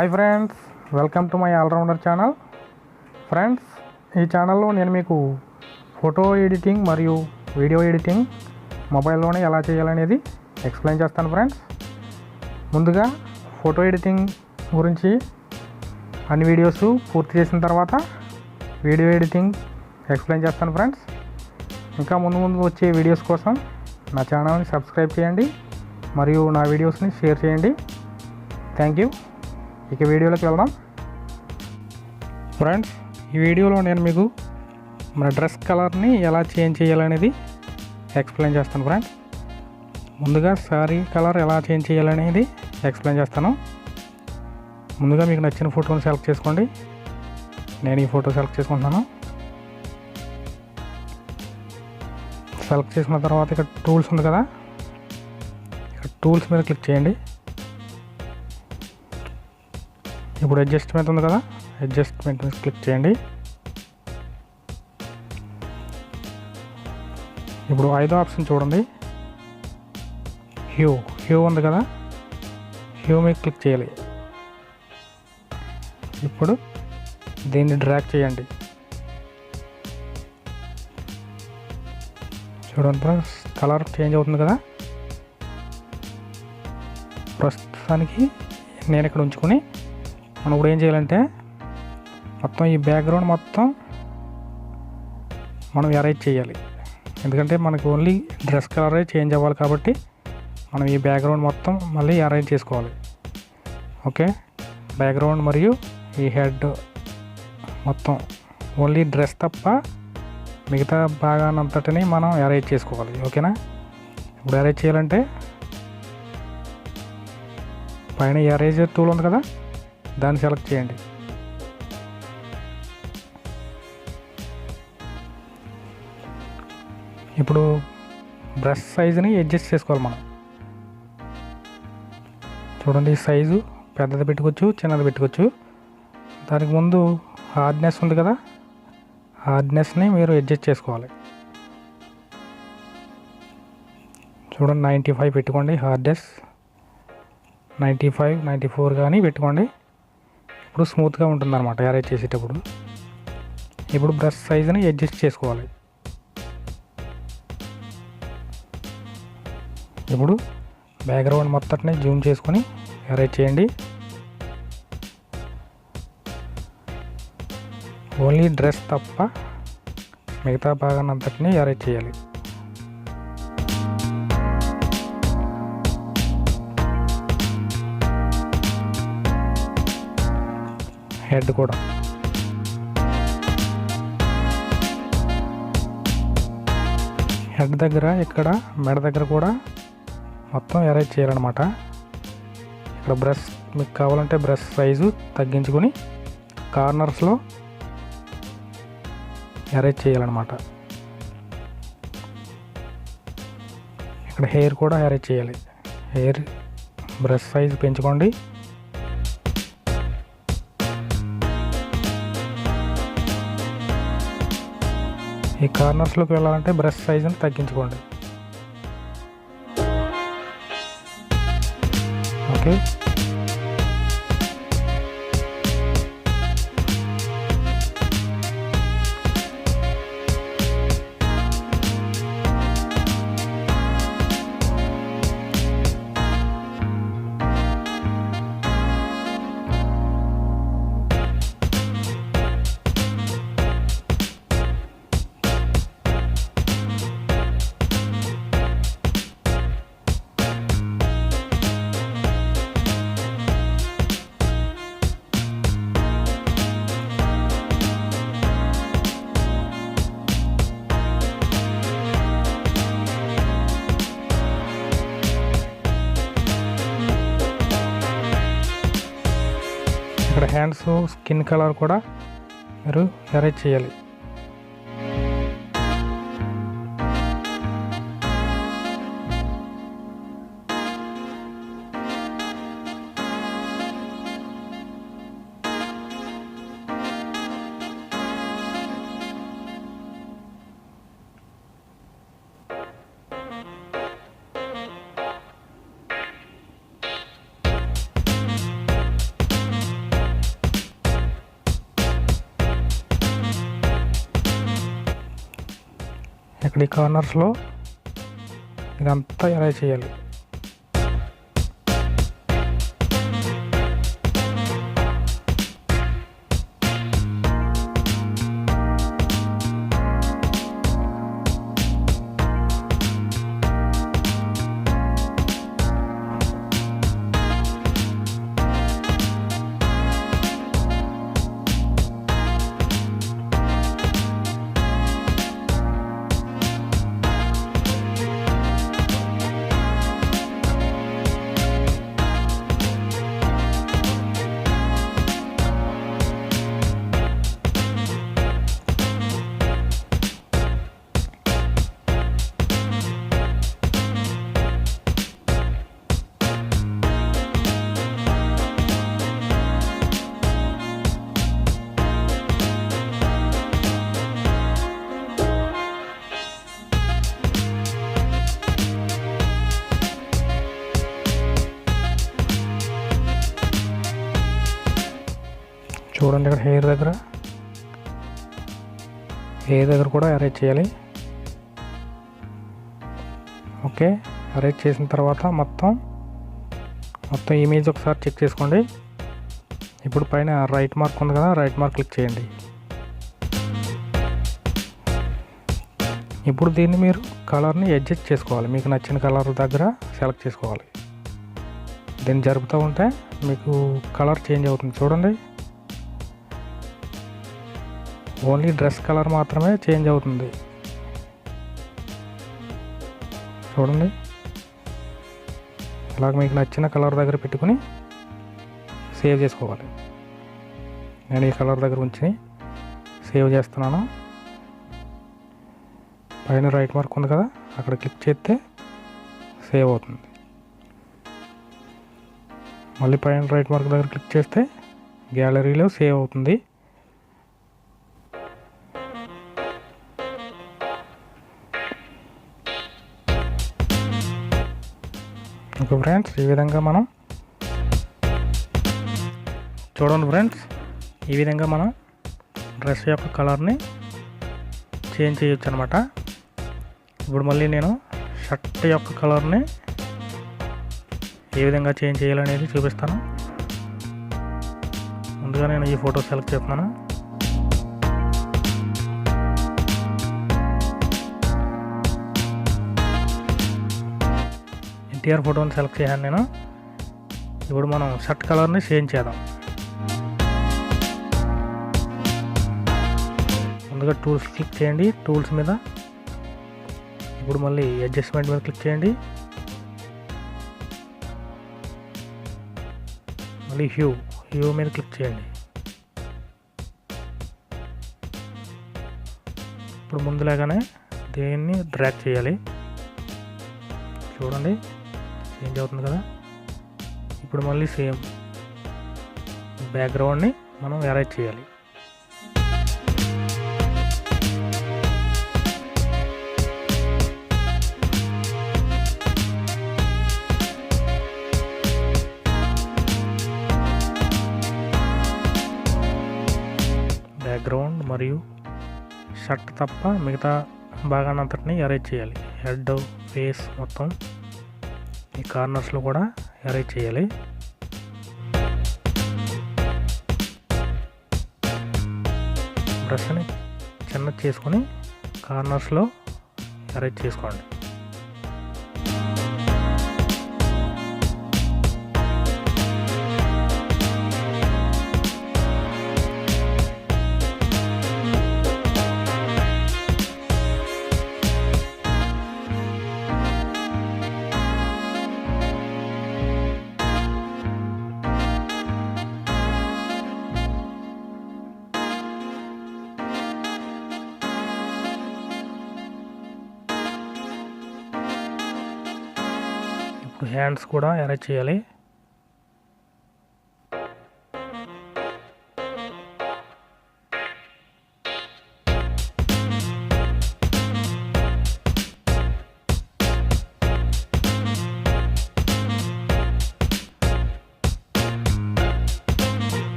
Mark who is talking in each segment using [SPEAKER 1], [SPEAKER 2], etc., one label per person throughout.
[SPEAKER 1] Hi friends, welcome to my allrounder channel. Friends, ఈ ఛానల్లో నేను మీకు ఫోటో ఎడిటింగ్ మరియు వీడియో ఎడిటింగ్ మొబైల్లోనే ఎలా చేయాలనేది ఎక్స్ప్లెయిన్ చేస్తాను. ఫ్రెండ్స్, ముందుగా ఫోటో ఎడిటింగ్ గురించి అన్ని వీడియోస్ పూర్తి చేసిన తర్వాత వీడియో ఎడిటింగ్ ఎక్స్ప్లెయిన్ చేస్తాను. ఫ్రెండ్స్, ఇంకా ముందు వచ్చే వీడియోస్ కోసం నా ఛానల్ని సబ్స్క్రైబ్ చేయండి మరియు నా వీడియోస్ని షేర్ చేయండి. Thank you. ఇక వీడియోలోకి వెళ్దాం. ఫ్రెండ్స్, ఈ వీడియోలో నేను మీకు మన డ్రెస్ కలర్ని ఎలా చేంజ్ చేయాలనేది ఎక్స్ప్లెయిన్ చేస్తాను. ఫ్రెండ్స్, ముందుగా శారీ కలర్ ఎలా చేంజ్ చేయాలనేది ఎక్స్ప్లెయిన్ చేస్తాను. ముందుగా మీకు నచ్చిన ఫోటోని సెలెక్ట్ చేసుకోండి. నేను ఈ ఫోటో సెలెక్ట్ చేసుకుంటున్నాను. సెలెక్ట్ చేసుకున్న తర్వాత ఇక్కడ టూల్స్ ఉంది కదా, ఇక్కడ టూల్స్ మీద క్లిక్ చేయండి. ఇప్పుడు అడ్జస్ట్మెంట్ ఉంది కదా, అడ్జస్ట్మెంట్ మీద క్లిక్ చేయండి. ఇప్పుడు ఐదో ఆప్షన్ చూడండి, హ్యూ ఉంది కదా, హ్యూ మీద క్లిక్ చేయాలి. ఇప్పుడు దీన్ని డ్రాగ్ చేయండి. చూడండి ఫ్రెండ్స్, కలర్ చేంజ్ అవుతుంది కదా. ప్రస్తుతానికి నేను ఇక్కడ ఉంచుకొని మనం ఇప్పుడు ఏం చేయాలంటే మొత్తం ఈ బ్యాక్గ్రౌండ్ మొత్తం మనం ఎరేజ్ చేయాలి. ఎందుకంటే మనకు ఓన్లీ డ్రెస్ కలరే చేంజ్ అవ్వాలి కాబట్టి మనం ఈ బ్యాక్గ్రౌండ్ మొత్తం మళ్ళీ అరేంజ్ చేసుకోవాలి. ఓకే, బ్యాక్గ్రౌండ్ మరియు ఈ హెడ్ మొత్తం ఓన్లీ డ్రెస్ తప్ప మిగతా భాగానంతటిని మనం అరేంజ్ చేసుకోవాలి. ఓకేనా, ఇప్పుడు అరేంజ్ చేయాలంటే పైన ఎరేజర్ టూల్ ఉంది కదా, దాన్ని సెలెక్ట్ చేయండి. ఇప్పుడు బ్రష్ సైజుని అడ్జస్ట్ చేసుకోవాలి మనం. చూడండి, ఈ సైజు పెద్దది పెట్టుకోవచ్చు, చిన్నది పెట్టుకోవచ్చు. దానికి ముందు హార్డ్నెస్ ఉంది కదా, హార్డ్నెస్ని మీరు అడ్జస్ట్ చేసుకోవాలి. చూడండి, 95 పెట్టుకోండి హార్డ్నెస్. 95, 94 కానీ పెట్టుకోండి. ఇప్పుడు స్మూత్గా ఉంటుంది అనమాట అరేంజ్ చేసేటప్పుడు. ఇప్పుడు బ్రష్ సైజుని అడ్జస్ట్ చేసుకోవాలి. ఇప్పుడు బ్యాక్గ్రౌండ్ మొత్తాన్ని జూమ్ చేసుకొని అరేంజ్ చేయండి. ఓన్లీ డ్రెస్ తప్ప మిగతా భాగాన్ని అంతటిని అరేంజ్ చేయాలి. హెడ్ కూడా హెడ్ దగ్గర, ఇక్కడ మెడ దగ్గర కూడా మొత్తం అరేంజ్ చేయాలన్నమాట. ఇక్కడ బ్రష్ మీకు కావాలంటే బ్రష్ సైజు తగ్గించుకొని కార్నర్స్లో అరేంజ్ చేయాలన్నమాట. ఇక్కడ హెయిర్ కూడా అరేంజ్ చేయాలి. హెయిర్ బ్రష్ సైజు పెంచుకోండి. ఈ కార్నర్స్లోకి వెళ్ళాలంటే బ్రష్ సైజుని తగ్గించుకోండి. ఓకే, ఇక్కడ హ్యాండ్స్ స్కిన్ కలర్ కూడా మీరు అరేంజ్ చేయాలి. ఇక్కడ ఈ కార్నర్స్లో ఇదంతా ఎరేజ్ చేయాలి. చూడండి, ఇక్కడ హెయిర్ దగ్గర కూడా అరేంజ్ చేయాలి. ఓకే, అరేంజ్ చేసిన తర్వాత మొత్తం ఇమేజ్ ఒకసారి చెక్ చేసుకోండి. ఇప్పుడు పైన రైట్ మార్క్ ఉంది కదా, రైట్ మార్క్ క్లిక్ చేయండి. ఇప్పుడు దీన్ని మీరు కలర్ని అడ్జస్ట్ చేసుకోవాలి. మీకు నచ్చిన కలర్ దగ్గర సెలెక్ట్ చేసుకోవాలి. దీన్ని జరుపుతూ ఉంటే మీకు కలర్ చేంజ్ అవుతుంది. చూడండి, ఓన్లీ డ్రెస్ కలర్ మాత్రమే చేంజ్ అవుతుంది. చూడండి, ఇలాగ మీకు నచ్చిన కలర్ దగ్గర పెట్టుకుని సేవ్ చేసుకోవాలి. నేను ఈ కలర్ దగ్గర ఉంచి సేవ్ చేస్తున్నాను. పైన రైట్ మార్క్ ఉంది కదా, అక్కడ క్లిక్ చేస్తే సేవ్ అవుతుంది. మళ్ళీ పైన రైట్ మార్క్ దగ్గర క్లిక్ చేస్తే గ్యాలరీలో సేవ్ అవుతుంది. ఓకే ఫ్రెండ్స్, ఈ విధంగా మనం చూడండి ఫ్రెండ్స్, ఈ విధంగా మనం డ్రెస్ యొక్క కలర్ని చేంజ్ చేయొచ్చు అనమాట. ఇప్పుడు మళ్ళీ నేను షర్ట్ యొక్క కలర్ని ఏ విధంగా చేంజ్ చేయాలనేది చూపిస్తాను. ముందుగా నేను ఈ ఫోటో సెలెక్ట్ చేస్తున్నాను. ఎన్టీఆర్ ఫోటోని సెలెక్ట్ చేశాను నేను. ఇప్పుడు మనం షర్ట్ కలర్ని చేంజ్ చేద్దాం. ముందుగా టూల్స్ క్లిక్ చేయండి. టూల్స్ మీద ఇప్పుడు మళ్ళీ అడ్జస్ట్మెంట్ మీద క్లిక్ చేయండి. మళ్ళీ హ్యూ మీద క్లిక్ చేయండి. ఇప్పుడు ముందులాగానే దీన్ని డ్రాగ్ చేయాలి. చూడండి, చేంజ్ అవుతుంది కదా. ఇప్పుడు మళ్ళీ సేమ్ బ్యాక్గ్రౌండ్ని మనం అరేంజ్ చేయాలి. బ్యాక్గ్రౌండ్ మరియు షర్ట్ తప్ప మిగతా భాగానంతటిని అరేంజ్ చేయాలి. హెడ్, ఫేస్ మొత్తం ఈ కార్నర్స్లో కూడా అరేంజ్ చేయాలి. బ్రష్ని చిన్నది చేసుకొని కార్నర్స్లో అరేంజ్ చేసుకోండి. ఇప్పుడు హ్యాండ్స్ కూడా అరేంజ్ చేయాలి.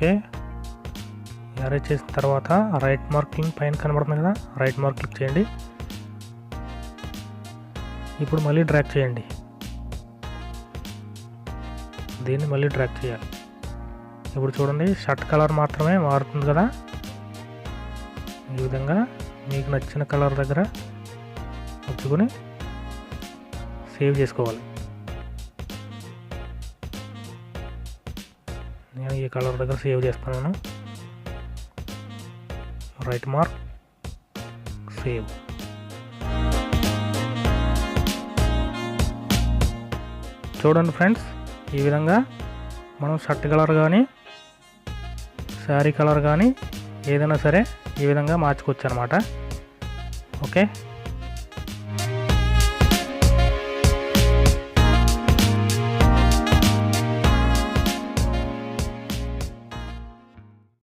[SPEAKER 1] ఓకే, అరేంజ్ చేసిన తర్వాత రైట్ మార్కింగ్ పైన కనబడుతుంది కదా, రైట్ మార్క్ క్లిక్ చేయండి. ఇప్పుడు మళ్ళీ డ్రాగ్ చేయండి, దీన్ని మళ్ళీ డ్రాగ్ చేయాలి. ఇప్పుడు చూడండి షర్ట్ కలర్ మాత్రమే మారుతుంది కదా. ఈ విధంగా మీకు నచ్చిన కలర్ దగ్గర ఉంచుకొని సేవ్ చేసుకోవాలి. నేను ఈ కలర్ దగ్గర సేవ్ చేస్తున్నాను. Right mark, save. చూడండి ఫ్రెండ్స్, ఈ విధంగా మనం షర్ట్ కలర్ కానీ శారీ కలర్ కానీ ఏదైనా సరే ఈ విధంగా మార్చుకోవచ్చు అన్నమాట. ఓకే.